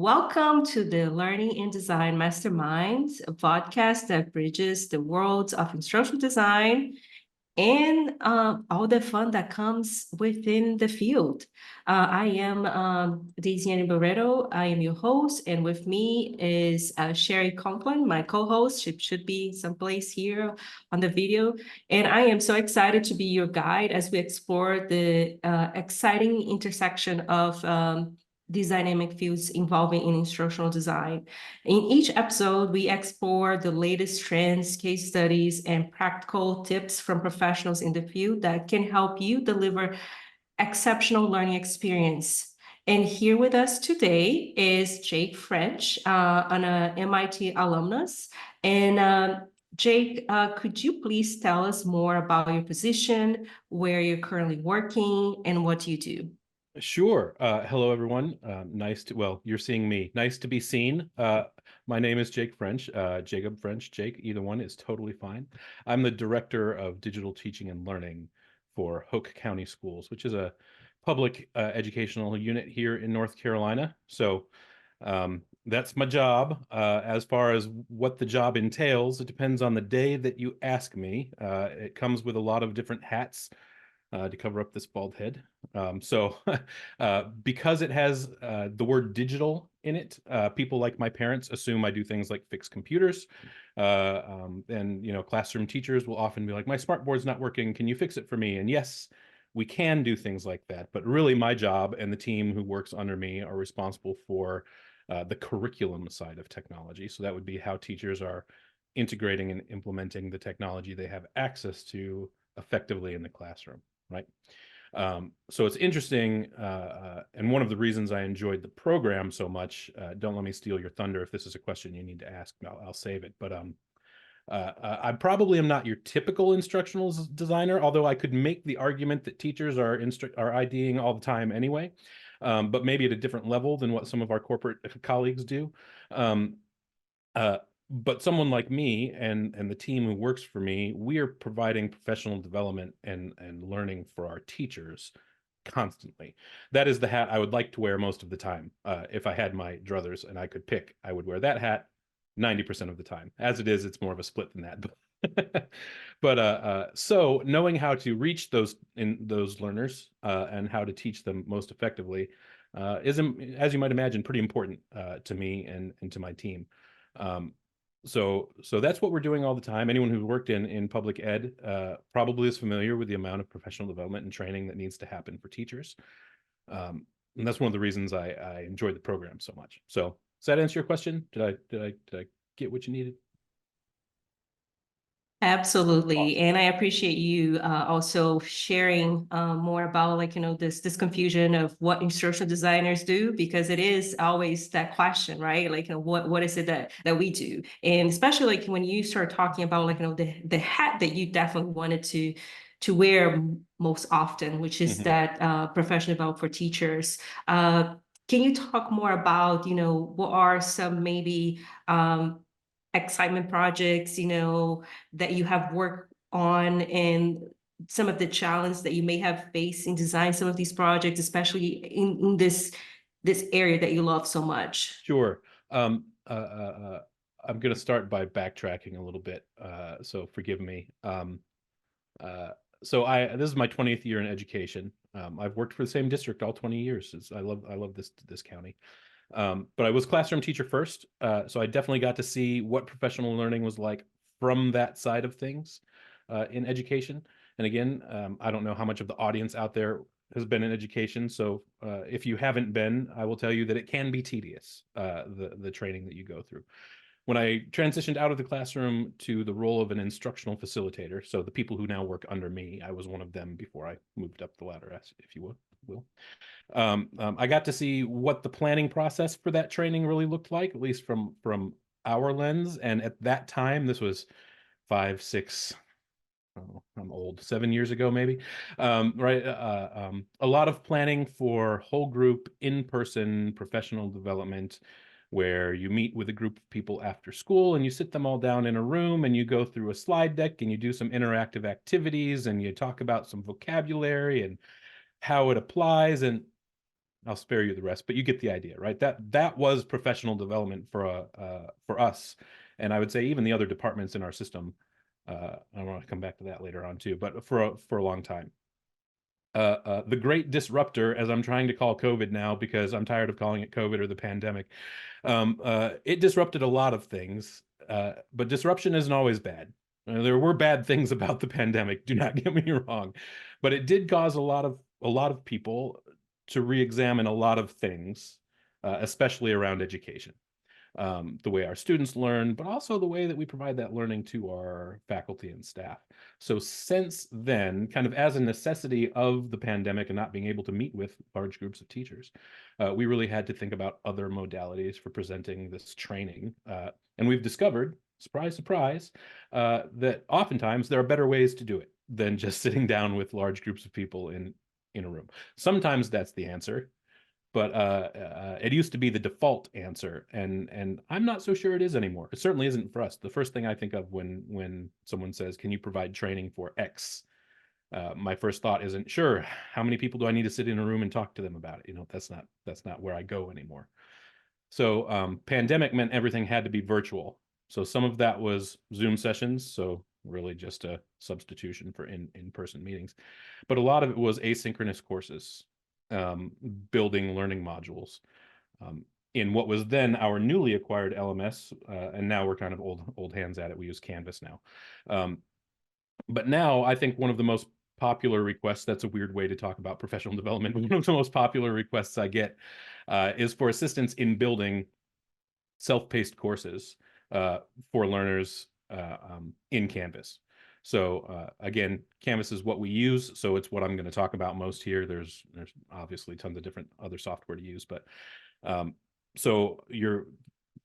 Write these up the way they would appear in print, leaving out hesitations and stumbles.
Welcome to the Learning Design Masterminds, a podcast that bridges the worlds of instructional design and all the fun that comes within the field. I am Daisy Barreto. I am your host, and with me is Sheri Conklin, my co-host. She should be someplace here on the video. And I am so excited to be your guide as we explore the exciting intersection of these dynamic fields involving in instructional design. In each episode, we explore the latest trends, case studies, and practical tips from professionals in the field that can help you deliver exceptional learning experience. And here with us today is Jake French, an MIT alumnus. And Jake, could you please tell us more about your position, where you're currently working, and what you do? Sure. Hello, everyone. Well, you're seeing me. Nice to be seen. My name is Jake French, Jacob French, Jake, either one is totally fine. I'm the Director of Digital Teaching and Learning for Hoke County Schools, which is a public educational unit here in North Carolina. So that's my job. As far as what the job entails, it depends on the day that you ask me. It comes with a lot of different hats to cover up this bald head. Because it has the word digital in it, people like my parents assume I do things like fix computers. And classroom teachers will often be like, my smartboard's not working, can you fix it for me? And yes, we can do things like that, but really my job and the team who works under me are responsible for the curriculum side of technology. So that would be how teachers are integrating and implementing the technology they have access to effectively in the classroom. Right. So it's interesting. And one of the reasons I enjoyed the program so much, don't let me steal your thunder. If this is a question you need to ask, I'll save it. But I probably am not your typical instructional designer, although I could make the argument that teachers are IDing all the time anyway, but maybe at a different level than what some of our corporate colleagues do. But someone like me and the team who works for me, we are providing professional development and learning for our teachers constantly. That is the hat I would like to wear most of the time. If I had my druthers and I could pick, I would wear that hat 90% of the time. As it is, it's more of a split than that. So knowing how to reach those learners and how to teach them most effectively is, as you might imagine, pretty important to me and to my team. So that's what we're doing all the time. Anyone who's worked in public ed probably is familiar with the amount of professional development and training that needs to happen for teachers. And that's one of the reasons I enjoyed the program so much. So does that answer your question? Did I get what you needed? Absolutely. And I appreciate you also sharing more about this confusion of what instructional designers do, because it is always that question, right? What is it that we do? And especially when you start talking about the hat that you definitely wanted to wear most often, which is that professional development for teachers. Can you talk more about, what are some maybe excitement projects, that you have worked on, and some of the challenges that you may have faced in designing some of these projects, especially in this area that you love so much? Sure. I'm going to start by backtracking a little bit, so forgive me. So this is my 20th year in education. I've worked for the same district all 20 years. I love this county. But I was classroom teacher first, so I definitely got to see what professional learning was like from that side of things in education. And again, I don't know how much of the audience out there has been in education. So if you haven't been, I will tell you that it can be tedious, the training that you go through. When I transitioned out of the classroom to the role of an instructional facilitator, so the people who now work under me, I was one of them before I moved up the ladder, if you will. I got to see what the planning process for that training really looked like, at least from our lens. And at that time, this was 5, 6, I'm old, 7 years ago, maybe. Right. A lot of planning for whole group in-person professional development, where you meet with a group of people after school and you sit them all down in a room and you go through a slide deck and you do some interactive activities and you talk about some vocabulary and how it applies. And I'll spare you the rest, but you get the idea, right? That was professional development for us, and I would say even the other departments in our system. I want to come back to that later on too, but for a long time. The great disruptor, as I'm trying to call COVID now because I'm tired of calling it COVID or the pandemic, it disrupted a lot of things, but disruption isn't always bad. There were bad things about the pandemic, do not get me wrong, but it did cause a lot of people to re-examine a lot of things, especially around education. The way our students learn, but also the way that we provide that learning to our faculty and staff. So since then, kind of as a necessity of the pandemic and not being able to meet with large groups of teachers, we really had to think about other modalities for presenting this training. And we've discovered, surprise, surprise, that oftentimes there are better ways to do it than just sitting down with large groups of people in a room. Sometimes that's the answer, but it used to be the default answer, and I'm not so sure it is anymore. It certainly isn't for us. The first thing I think of when someone says, "Can you provide training for X?" My first thought isn't, "Sure, how many people do I need to sit in a room and talk to them about it?" You know, that's not where I go anymore. So pandemic meant everything had to be virtual. So some of that was Zoom sessions, so really just a substitution for in-person meetings, but a lot of it was asynchronous courses, building learning modules in what was then our newly acquired LMS, and now we're kind of old hands at it. We use Canvas now. But now I think one of the most popular requests, that's a weird way to talk about professional development, one of the most popular requests I get is for assistance in building self-paced courses for learners in Canvas. So again, Canvas is what we use, so it's what I'm going to talk about most here. There's obviously tons of different other software to use, but so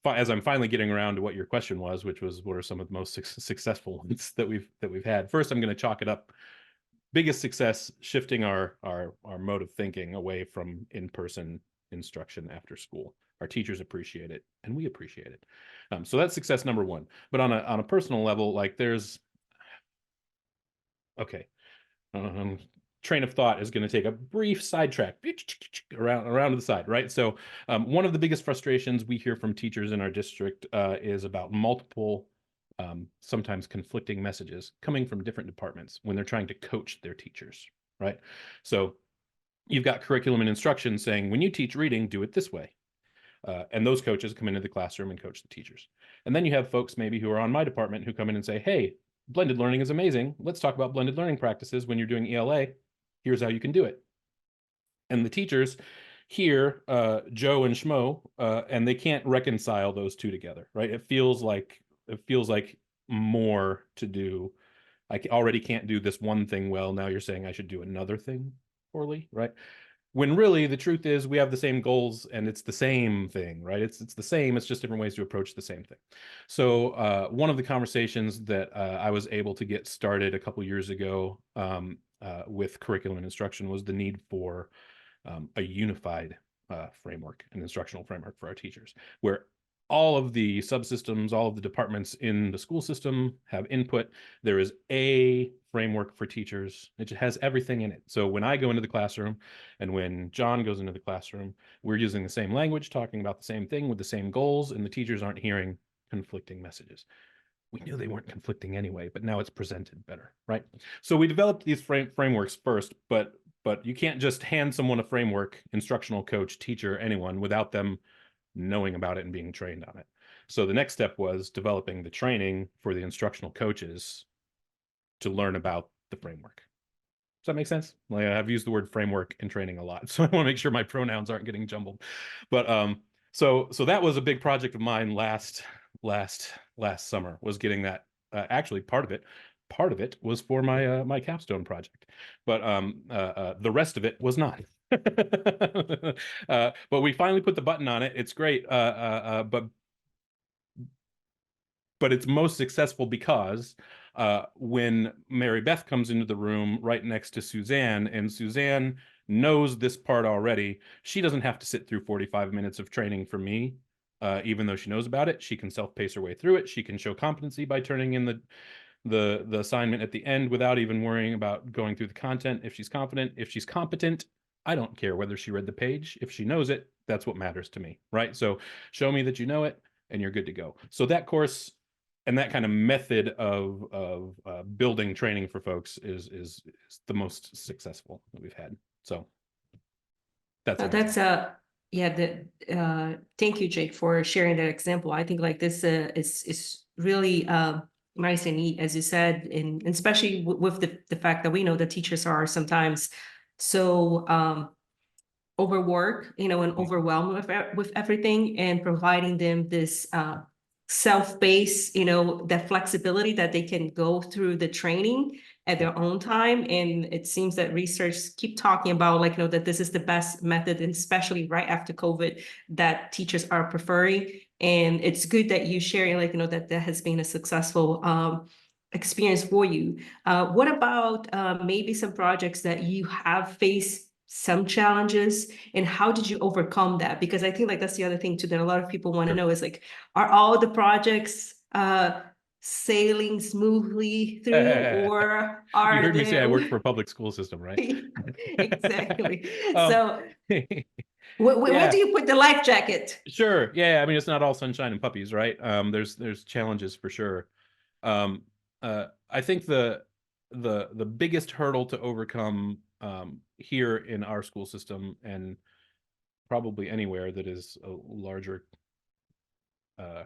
as I'm finally getting around to what your question was, which was what are some of the most successful ones that we've had. First, I'm going to chalk it up. Biggest success, shifting our mode of thinking away from in-person instruction after school. Our teachers appreciate it, and we appreciate it. So that's success number one. But on a personal level, like there's okay, train of thought is going to take a brief sidetrack around to the side, right? So one of the biggest frustrations we hear from teachers in our district is about multiple, sometimes conflicting messages coming from different departments when they're trying to coach their teachers, right? So you've got curriculum and instruction saying, when you teach reading, do it this way. And those coaches come into the classroom and coach the teachers. And then you have folks maybe who are on my department who come in and say, hey, blended learning is amazing. Let's talk about blended learning practices when you're doing ELA. Here's how you can do it. And the teachers hear Joe and Schmo, and they can't reconcile those two together, right? It feels like more to do. I already can't do this one thing well. Now you're saying I should do another thing poorly, right? When really the truth is we have the same goals and it's the same thing, right? It's the same, it's just different ways to approach the same thing. So one of the conversations that I was able to get started a couple years ago with curriculum and instruction was the need for a unified framework, an instructional framework for our teachers, where all of the subsystems, all of the departments in the school system have input. There is a framework for teachers. It has everything in it. So when I go into the classroom and when John goes into the classroom, we're using the same language, talking about the same thing with the same goals, and the teachers aren't hearing conflicting messages. We knew they weren't conflicting anyway, but now it's presented better, right? So we developed these frameworks first, but you can't just hand someone a framework, instructional coach, teacher, anyone, without them knowing about it and being trained on it. So the next step was developing the training for the instructional coaches to learn about the framework. Does that make sense? Like I've used the word framework in training a lot, so I want to make sure my pronouns aren't getting jumbled. But so that was a big project of mine last summer, was getting that. Actually, part of it was for my my capstone project, but the rest of it was not. But we finally put the button on it. It's great, but it's most successful because when Mary Beth comes into the room right next to Suzanne, and Suzanne knows this part already, she doesn't have to sit through 45 minutes of training from me. Even though she knows about it, she can self-pace her way through it. She can show competency by turning in the assignment at the end without even worrying about going through the content if she's confident. If she's competent, I don't care whether she read the page. If she knows it, that's what matters to me, right? So show me that you know it and you're good to go. So that course and that kind of method of building training for folks is the most successful that we've had. So that's an That's example. yeah, thank you, Jake, for sharing that example. I think like this is really nice and neat, as you said, and especially with the fact that we know that teachers are sometimes so overworked, and overwhelmed with everything, and providing them this self-paced, that flexibility that they can go through the training at their own time. And it seems that research keep talking about like, that this is the best method, and especially right after COVID, that teachers are preferring. And it's good that you sharing like, that has been a successful experience for you. What about maybe some projects that you have faced some challenges, and how did you overcome that? Because I think like that's the other thing too that a lot of people want to know is like, are all the projects sailing smoothly through, or You are heard me say I there worked for a public school system, right? exactly. um, So where yeah, do you put the life jacket? sure. Yeah, I mean it's not all sunshine and puppies, right? There's challenges for sure. Um, I think the biggest hurdle to overcome here in our school system, and probably anywhere that is a larger uh,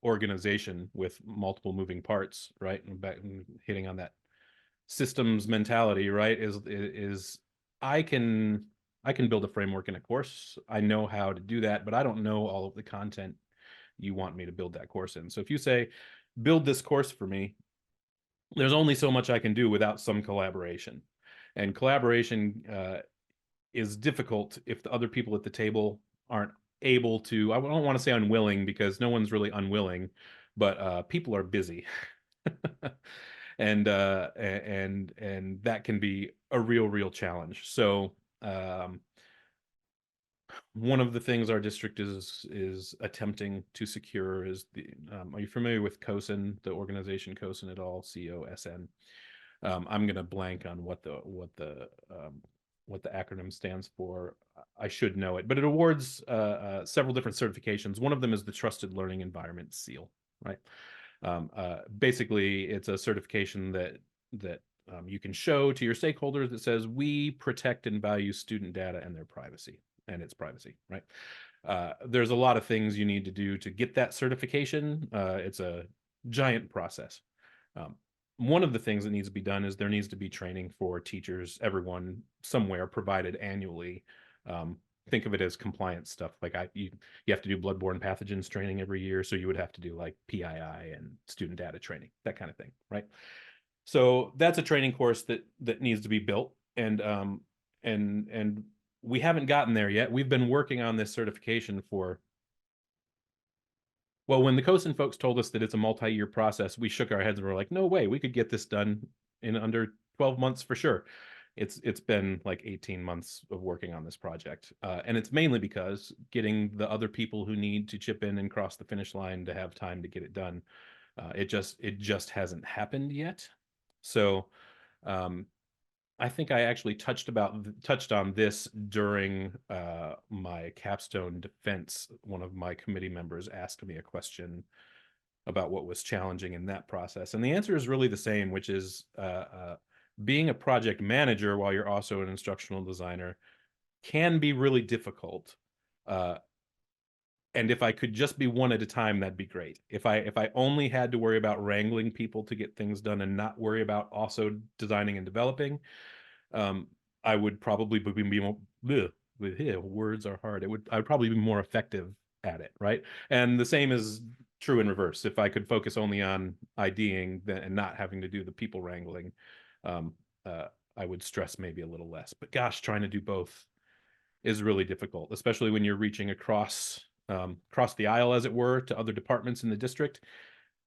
organization with multiple moving parts, right? And back and hitting on that systems mentality, right? Is I can I can build a framework in a course. I know how to do that, but I don't know all of the content you want me to build that course in. So if you say, build this course for me, there's only so much I can do without some collaboration. And collaboration is difficult if the other people at the table aren't able to. I don't want to say unwilling, because no one's really unwilling, but people are busy. And that can be a real challenge. So one of the things our district is attempting to secure is the are you familiar with COSN, the organization COSN at all? COSN. I'm going to blank on what the acronym stands for. I should know it, but it awards several different certifications. One of them is the Trusted Learning Environment seal, right? Basically, it's a certification that you can show to your stakeholders that says we protect and value student data and their privacy and its privacy, right? There's a lot of things you need to do to get that certification. It's a giant process. One of the things that needs to be done is there needs to be training for teachers, everyone, somewhere, provided annually. Think of it as compliance stuff. Like you have to do bloodborne pathogens training every year, so you would have to do like PII and student data training, that kind of thing, right? So that's a training course that needs to be built, and we haven't gotten there yet. We've been working on this certification for, well, when the COSN folks told us that it's a multi-year process, we shook our heads and we're like, no way, we could get this done in under 12 months for sure. It's been like 18 months of working on this project. And it's mainly because getting the other people who need to chip in and cross the finish line to have time to get it done, it just hasn't happened yet. So I think I actually touched on this during my capstone defense. One of my committee members asked me a question about what was challenging in that process, and the answer is really the same, which is being a project manager while you're also an instructional designer can be really difficult. And if I could just be one at a time, that'd be great. If I only had to worry about wrangling people to get things done and not worry about also designing and developing, I would probably be more, words are hard. I would probably be more effective at it, right? And the same is true in reverse. If I could focus only on IDing and not having to do the people wrangling, um, I would stress maybe a little less. But gosh, trying to do both is really difficult, especially when you're reaching across the aisle, as it were, to other departments in the district.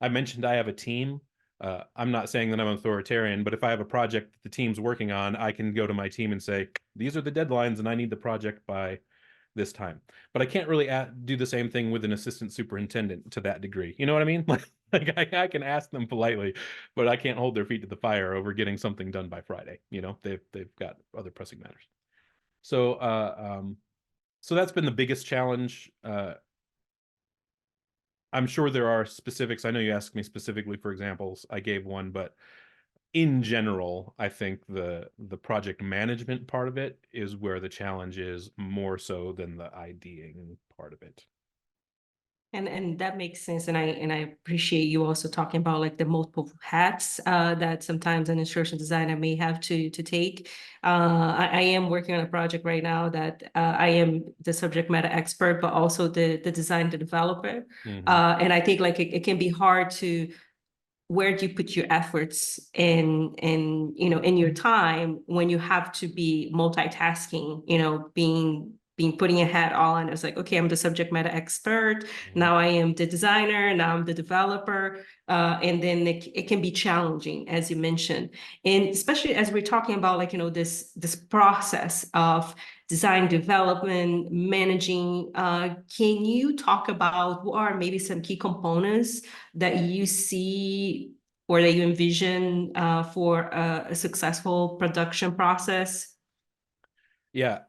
I mentioned I have a team. I'm not saying that I'm authoritarian, but if I have a project that the team's working on, I can go to my team and say, these are the deadlines and I need the project by this time. But I can't really do the same thing with an assistant superintendent to that degree. You know what I mean? Like I can ask them politely, but I can't hold their feet to the fire over getting something done by Friday. They've got other pressing matters. So so that's been the biggest challenge. I'm sure there are specifics. I know you asked me specifically for examples. I gave one, but in general, I think the project management part of it is where the challenge is more so than the IDing part of it. And that makes sense. And I appreciate you also talking about like the multiple hats that sometimes an instructional designer may have to take. I am working on a project right now that I am the subject matter expert, but also the design, the developer. And I think like it can be hard to where do you put your efforts in in your time when you have to be multitasking, being putting a hat on. It's like, okay, I'm the subject matter expert, now I am the designer, now I'm the developer, and then it can be challenging, as you mentioned, and especially as we're talking about like this process of design development, managing. Can you talk about what are maybe some key components that you see or that you envision for a successful production process? Yeah.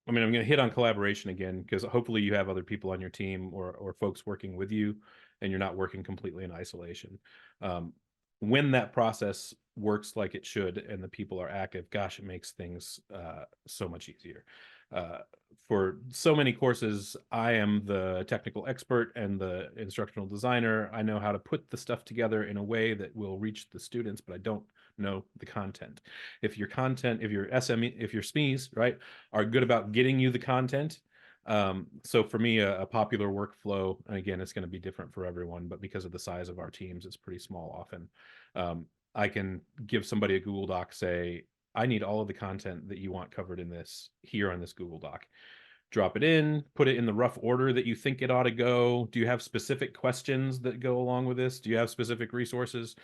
I mean, I'm going to hit on collaboration again, because hopefully you have other people on your team or folks working with you, and you're not working completely in isolation. When that process works like it should and the people are active, gosh, it makes things so much easier. For so many courses, I am the technical expert and the instructional designer. I know how to put the stuff together in a way that will reach the students, but I don't know the content. If your SME, if your SMEs, right, are good about getting you the content. So for me, a popular workflow, and again, it's going to be different for everyone, but because of the size of our teams, it's pretty small often. I can give somebody a Google Doc, say, I need all of the content that you want covered in this here on this Google Doc. Drop it in, put it in the rough order that you think it ought to go. Do you have specific questions that go along with this? Do you have specific resources?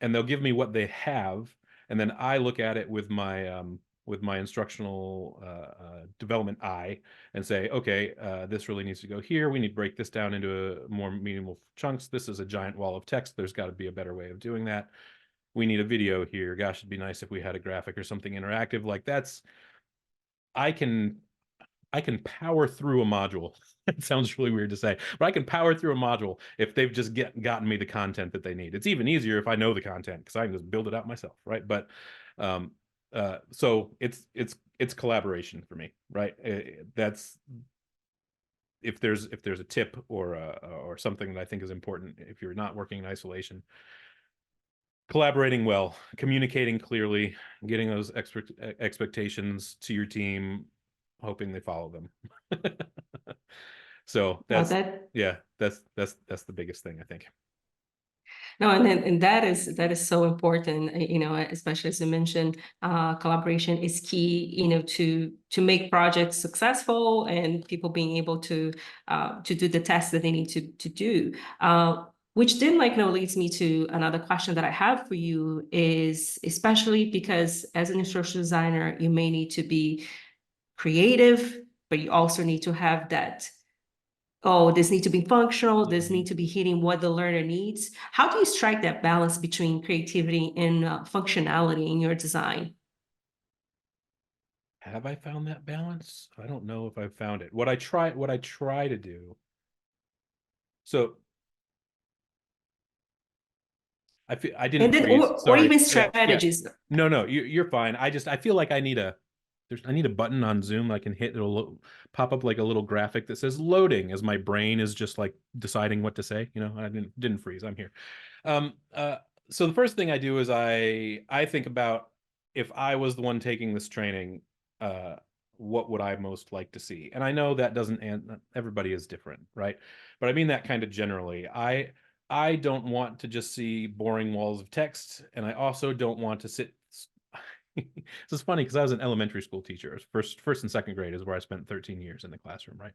And they'll give me what they have, and then I look at it with my instructional development eye and say, okay, this really needs to go here. We need to break this down into more meaningful chunks. This is a giant wall of text. There's got to be a better way of doing that. We need a video here. Gosh, it'd be nice if we had a graphic or something interactive. Like that's, I can power through a module. It sounds really weird to say, but I can power through a module if they've just gotten me the content that they need. It's even easier if I know the content, because I can just build it out myself, right? But so it's collaboration for me, right? That's if there's a tip or something that I think is important if you're not working in isolation. Collaborating well, communicating clearly, getting those expectations to your team, hoping they follow them. So Well, that's, yeah, that's the biggest thing, I think. no, and that is so important, especially as you mentioned, collaboration is key, to make projects successful and people being able to do the tasks that they need to do. Which then leads me to another question that I have for you is, especially because as an instructional designer, you may need to be creative, but you also need to have that, oh, this needs to be functional, this needs to be hitting what the learner needs. How do you strike that balance between creativity and functionality in your design? Have I found that balance? I don't know if I've found it. What I try to do. So I didn't And then, freeze. or Sorry. even Yeah, yeah. strategies. No, you're fine. I feel like I need a button on Zoom I can hit. It'll pop up like a little graphic that says loading, as my brain is just like deciding what to say. I didn't freeze. I'm here. Um, uh, so the first thing I do is I think about, if I was the one taking this training, what would I most like to see? And I know that doesn't, and everybody is different, right? But I mean that kind of generally. I don't want to just see boring walls of text, and I also don't want to sit. This is funny because I was an elementary school teacher. First and second grade is where I spent 13 years in the classroom, right?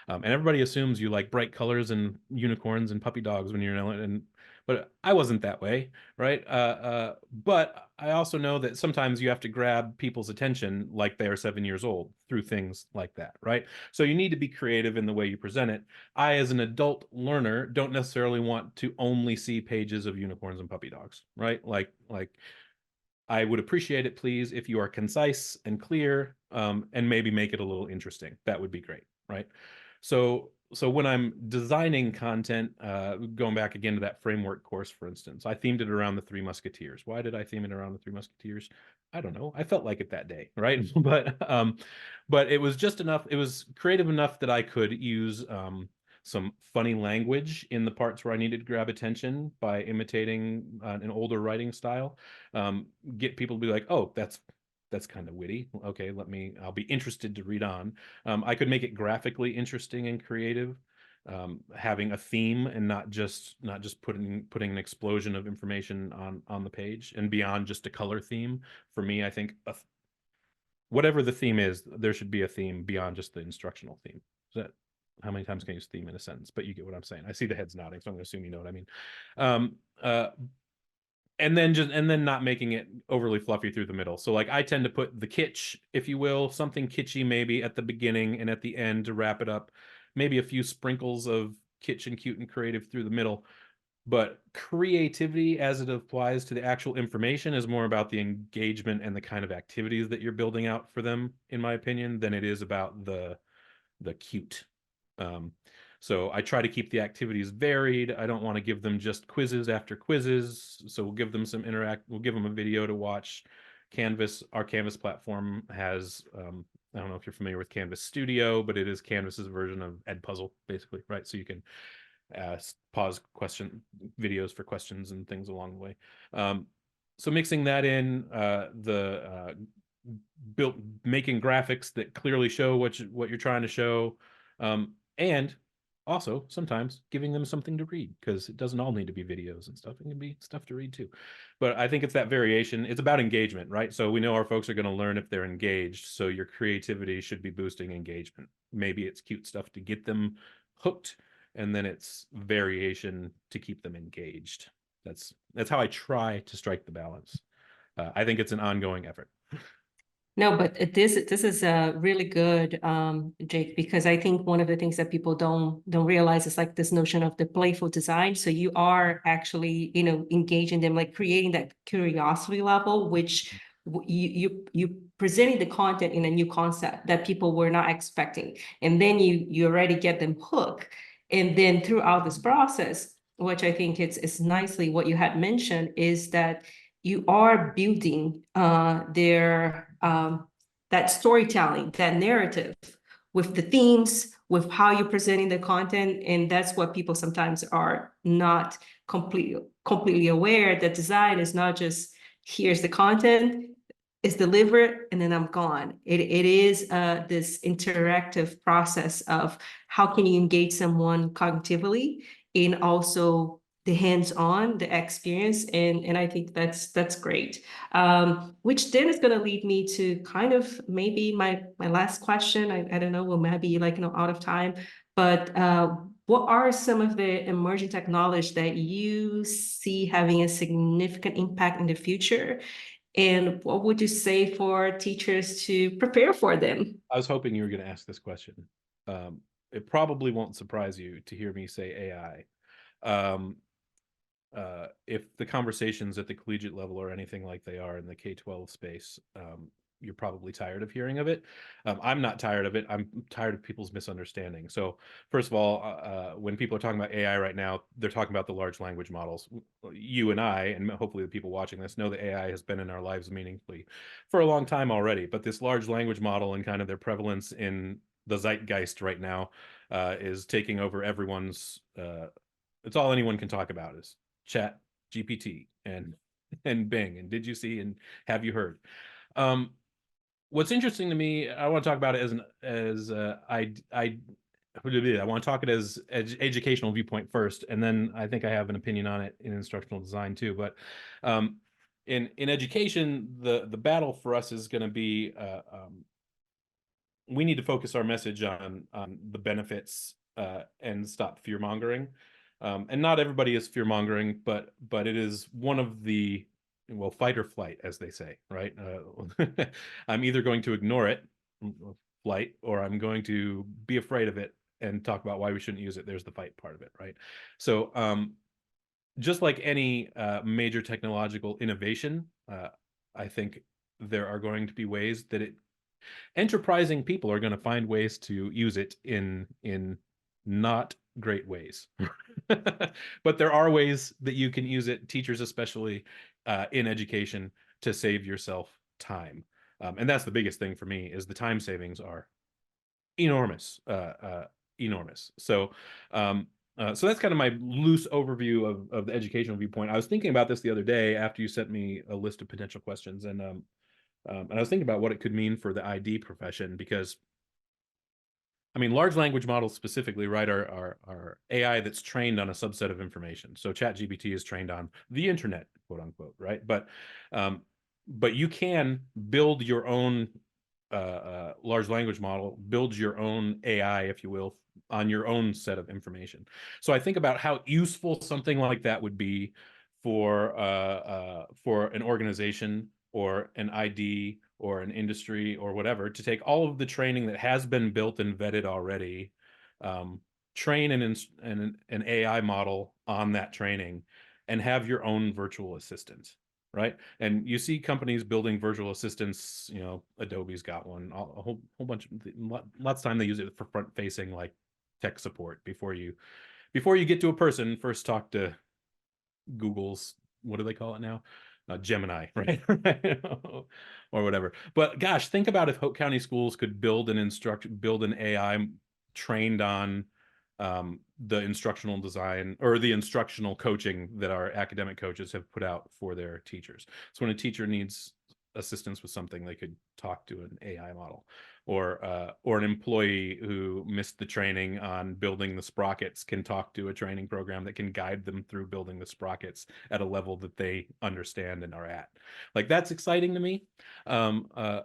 And everybody assumes you like bright colors and unicorns and puppy dogs when you're but I wasn't that way, right? But I also know that sometimes you have to grab people's attention like they are 7 years old through things like that, right? So you need to be creative in the way you present it. I, as an adult learner, don't necessarily want to only see pages of unicorns and puppy dogs, right? Like I would appreciate it, please, if you are concise and clear, and maybe make it a little interesting. That would be great, right? So when I'm designing content, going back again to that framework course, for instance, I themed it around the Three Musketeers. Why did I theme it around the Three Musketeers? I don't know. I felt like it that day, right? But it was just enough. It was creative enough that I could use some funny language in the parts where I needed to grab attention by imitating an older writing style. Get people to be like, oh, that's kind of witty. Okay, I'll be interested to read on. I could make it graphically interesting and creative, having a theme and not just putting an explosion of information on the page and beyond just a color theme. For me, I think whatever the theme is, there should be a theme beyond just the instructional theme. Is that how many times can I use theme in a sentence? But you get what I'm saying. I see the heads nodding, so I'm going to assume you know what I mean. And then not making it overly fluffy through the middle. So like I tend to put the kitsch, if you will, something kitschy maybe at the beginning and at the end to wrap it up. Maybe a few sprinkles of kitsch and cute and creative through the middle. But creativity as it applies to the actual information is more about the engagement and the kind of activities that you're building out for them, in my opinion, than it is about the cute. So I try to keep the activities varied. I don't want to give them just quizzes after quizzes. So we'll give them we'll give them a video to watch. Canvas, our Canvas platform has, I don't know if you're familiar with Canvas Studio, but it is Canvas's version of Edpuzzle, basically, right? So you can pause videos for questions and things along the way. So mixing that in, making graphics that clearly show what you're trying to show, and also sometimes giving them something to read, because it doesn't all need to be videos and stuff. It can be stuff to read too. But I think it's that variation. It's about engagement, right? So we know our folks are going to learn if they're engaged. So your creativity should be boosting engagement. Maybe it's cute stuff to get them hooked, and then it's variation to keep them engaged. That's how I try to strike the balance. I think it's an ongoing effort. No, but this is really good, Jake, because I think one of the things that people don't realize is like this notion of the playful design. So you are actually, engaging them, like creating that curiosity level, which you presenting the content in a new concept that people were not expecting, and then you already get them hooked, and then throughout this process, which I think it's nicely what you had mentioned is that you are building their that storytelling, that narrative with the themes, with how you're presenting the content. And that's what people sometimes are not completely aware, that design is not just here's the content, it's delivered, and then I'm gone. It is this interactive process of how can you engage someone cognitively and also the hands-on, the experience, and I think that's great. Which then is going to lead me to kind of maybe my last question. I don't know, we might be like out of time, but what are some of the emerging technologies that you see having a significant impact in the future? And what would you say for teachers to prepare for them? I was hoping you were going to ask this question. It probably won't surprise you to hear me say AI. If the conversations at the collegiate level are anything like they are in the K-12 space, you're probably tired of hearing of it. I'm not tired of it. I'm tired of people's misunderstanding. So first of all, when people are talking about AI right now, they're talking about the large language models. You and I, and hopefully the people watching this, know that AI has been in our lives meaningfully for a long time already. But this large language model and kind of their prevalence in the zeitgeist right now is taking over everyone's, it's all anyone can talk about is Chat GPT and Bing and did you see and have you heard. What's interesting to me, I want to talk about it I want to talk it as educational viewpoint first, and then I think I have an opinion on it in instructional design too. But in education, the battle for us is going to be we need to focus our message on the benefits and stop fear mongering. And not everybody is fear mongering, but it is one of the, well, fight or flight, as they say, right? I'm either going to ignore it, flight, or I'm going to be afraid of it and talk about why we shouldn't use it. There's the fight part of it, right? So just like any major technological innovation, I think there are going to be ways that enterprising people are going to find ways to use it in not great ways. But there are ways that you can use it, teachers especially, in education, to save yourself time. And that's the biggest thing for me, is the time savings are enormous, enormous. So so that's kind of my loose overview of the educational viewpoint. I was thinking about this the other day after you sent me a list of potential questions, and I was thinking about what it could mean for the ID profession, because I mean, large language models specifically, right, are AI that's trained on a subset of information. So ChatGPT is trained on the internet, quote unquote, right? But you can build your own large language model, build your own AI, if you will, on your own set of information. So I think about how useful something like that would be for an organization or an ID or an industry or whatever, to take all of the training that has been built and vetted already, train an AI model on that training, and have your own virtual assistant, right? And you see companies building virtual assistants. You know, Adobe's got one. A whole bunch of lots of time they use it for front facing, like tech support. Before you get to a person, first talk to Google's, what do they call it now? Gemini, right? Or whatever. But gosh, think about if Hoke County Schools could build an AI trained on the instructional design or the instructional coaching that our academic coaches have put out for their teachers. So when a teacher needs assistance with something, they could talk to an AI model, or an employee who missed the training on building the sprockets can talk to a training program that can guide them through building the sprockets at a level that they understand and are at. Like, that's exciting to me. I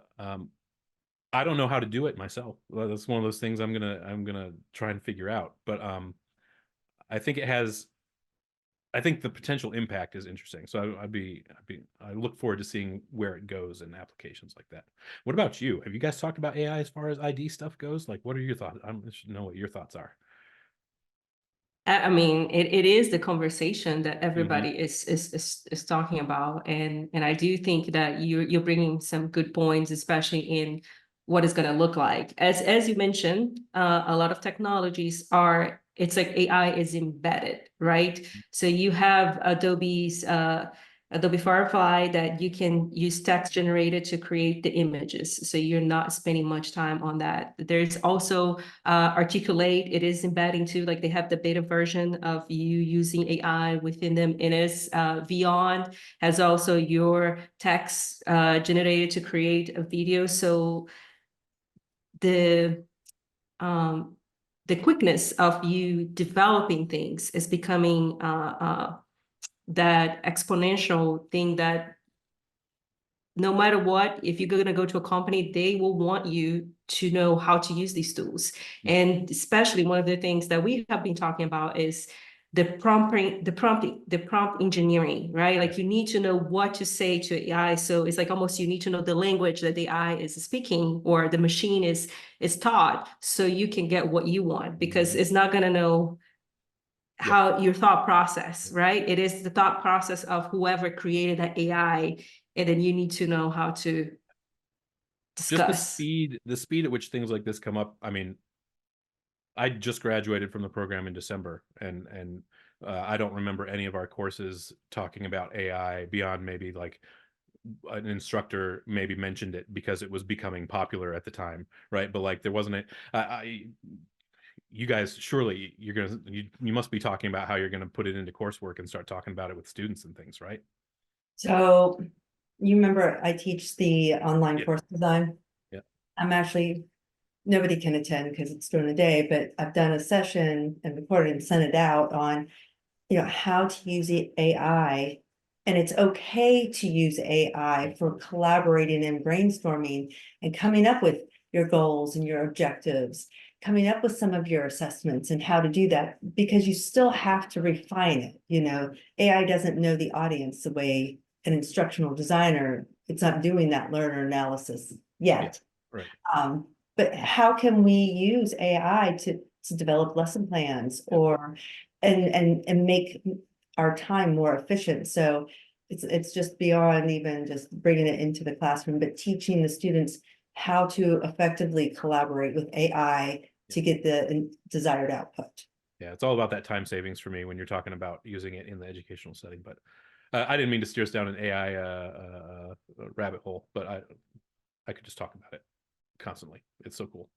don't know how to do it myself. That's one of those things I'm gonna try and figure out. But I think the potential impact is interesting. So I look forward to seeing where it goes in applications like that. What about you? Have you guys talked about AI as far as ID stuff goes? Like, what are your thoughts? I should know what your thoughts are. I mean, it is the conversation that everybody Mhm. is talking about, and I do think that you're bringing some good points, especially in what it's going to look like. As you mentioned, a lot of technologies are, it's like AI is embedded, right? So you have Adobe Firefly that you can use text generated to create the images, so you're not spending much time on that. There's also Articulate, it is embedding too, like they have the beta version of you using AI within them. It is Beyond has also your text generated to create a video. So the um, the quickness of you developing things is becoming that exponential thing that no matter what, if you're going to go to a company, they will want you to know how to use these tools. And especially one of the things that we have been talking about is the prompt engineering, right? Like, you need to know what to say to AI. So it's like almost you need to know the language that the AI is speaking, or the machine is taught, so you can get what you want, because it's not going to know how your thought process, right? It is the thought process of whoever created that AI, and then you need to know how to Just discuss. the speed at which things like this come up. I mean, I just graduated from the program in December, and I don't remember any of our courses talking about AI beyond maybe like an instructor maybe mentioned it because it was becoming popular at the time, right? But like, there wasn't you guys, surely you must be talking about how you're gonna put it into coursework and start talking about it with students and things, right? So you remember I teach the online Yeah. course design. Yeah. I'm actually, nobody can attend because it's during the day, but I've done a session and recorded and sent it out on, how to use the AI. And it's okay to use AI for collaborating and brainstorming and coming up with your goals and your objectives, coming up with some of your assessments and how to do that, because you still have to refine it. AI doesn't know the audience the way an instructional designer, it's not doing that learner analysis yet. Yeah, right. But how can we use AI to develop lesson plans, or and make our time more efficient? So It's just beyond even just bringing it into the classroom, but teaching the students how to effectively collaborate with AI to get the desired output. Yeah, it's all about that time savings for me when you're talking about using it in the educational setting. But I didn't mean to steer us down an AI rabbit hole, but I could just talk about it constantly. It's so cool.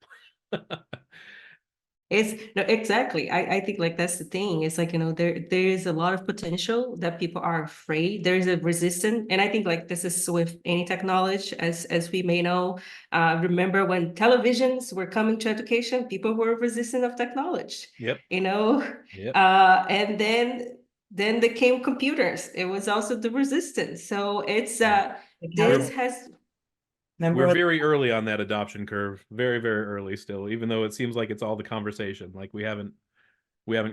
It's no, exactly. I think like that's the thing. It's like, there is a lot of potential that people are afraid. There's a resistance. And I think like this is with any technology, as we may know. Remember when televisions were coming to education, people were resistant of technology. Yep. Yep. And then there came computers. It was also the resistance. So it's this has Remember We're very early on that adoption curve, very, very early still, even though it seems like it's all the conversation. Like we haven't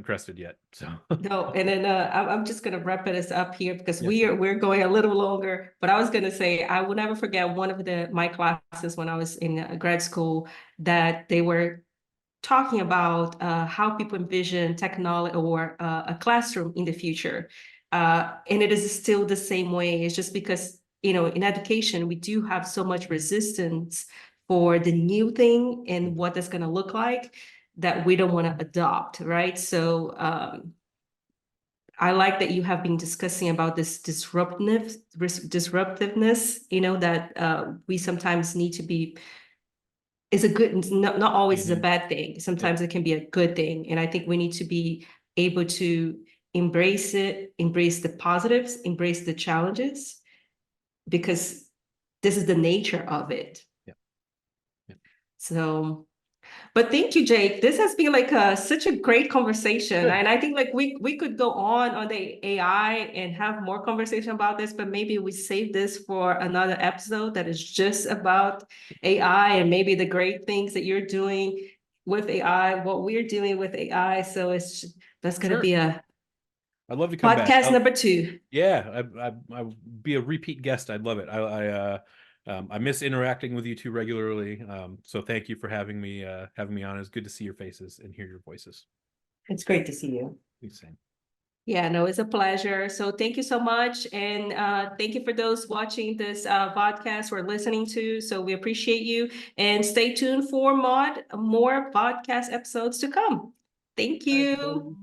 crested yet. So no, and then I'm just gonna wrap this up here because Yes, we're going a little longer. But I was gonna say I will never forget one of my classes when I was in grad school that they were talking about how people envision technology or a classroom in the future, and it is still the same way. It's just because in education we do have so much resistance for the new thing and what that's gonna look like that we don't want to adopt, right? So I like that you have been discussing about this disruptiveness, that we sometimes need to be, is a good, not always is a bad thing. Sometimes it can be a good thing. And I think we need to be able to embrace it, embrace the positives, embrace the challenges, because this is the nature of it. Yeah. Yeah. So but thank you, Jake. This has been like such a great conversation. Good. And I think like we could go on the AI and have more conversation about this, but maybe we save this for another episode that is just about AI and maybe the great things that you're doing with AI, what we're doing with AI. So that's going to Sure. be a I'd love to come back. podcast number 2. Yeah, I would be a repeat guest. I'd love it. I miss interacting with you two regularly. So thank you for having me on. It's good to see your faces and hear your voices. It's great to see you. Same. Yeah, no, it's a pleasure. So thank you so much. And thank you for those watching this podcast or listening to. So we appreciate you, and stay tuned for more podcast episodes to come. Thank you.